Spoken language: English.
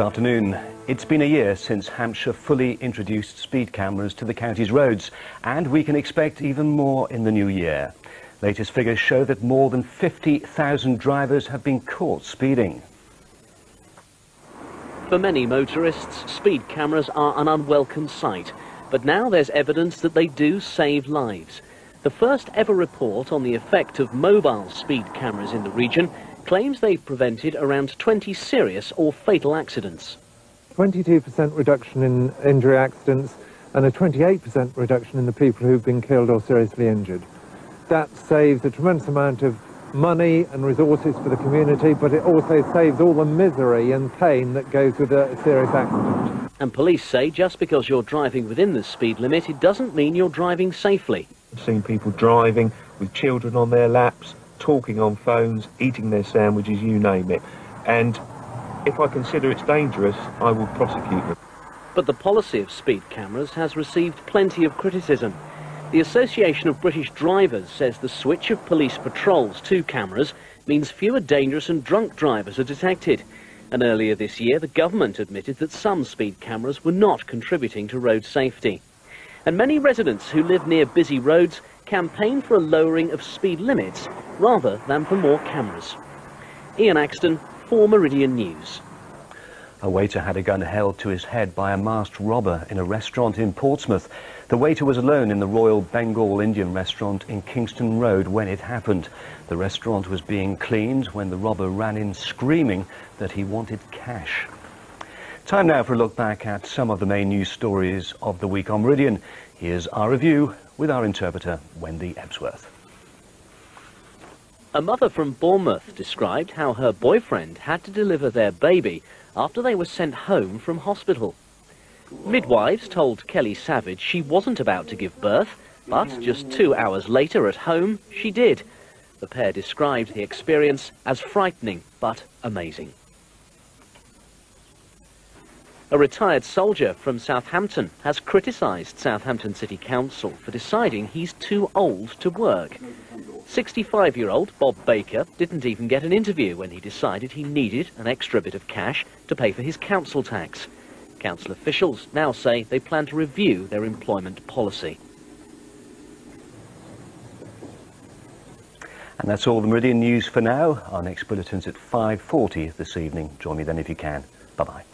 afternoon. It's been a year since Hampshire fully introduced speed cameras to the county's roads, and we can expect even more in the new year. Latest figures show that more than 50,000 drivers have been caught speeding. For many motorists, speed cameras are an unwelcome sight, but now there's evidence that they do save lives. The first ever report on the effect of mobile speed cameras in the region claims they've prevented around 20 serious or fatal accidents. 22% reduction in injury accidents and a 28% reduction in the people who've been killed or seriously injured. That saves a tremendous amount of money and resources for the community, but it also saves all the misery and pain that goes with a serious accident. And police say just because you're driving within the speed limit, it doesn't mean you're driving safely. I've seen people driving with children on their laps, talking on phones, eating their sandwiches, you name it. And if I consider it's dangerous, I will prosecute them. But the policy of speed cameras has received plenty of criticism. The Association of British Drivers says the switch of police patrols to cameras means fewer dangerous and drunk drivers are detected. And earlier this year, the government admitted that some speed cameras were not contributing to road safety. And many residents who live near busy roads campaign for a lowering of speed limits rather than for more cameras. Ian Axton for Meridian News. A waiter had a gun held to his head by a masked robber in a restaurant in Portsmouth. The waiter was alone in the Royal Bengal Indian restaurant in Kingston Road when it happened. The restaurant was being cleaned when the robber ran in screaming that he wanted cash. Time now for a look back at some of the main news stories of the week on Meridian. Here's our review with our interpreter, Wendy Ebsworth. A mother from Bournemouth described how her boyfriend had to deliver their baby after they were sent home from hospital. Midwives told Kelly Savage she wasn't about to give birth, but just 2 hours later at home, she did. The pair described the experience as frightening but amazing. A retired soldier from Southampton has criticised Southampton City Council for deciding he's too old to work. 65-year-old Bob Baker didn't even get an interview when he decided he needed an extra bit of cash to pay for his council tax. Council officials now say they plan to review their employment policy. And that's all the Meridian news for now. Our next bulletin's at 5:40 this evening. Join me then if you can. Bye-bye.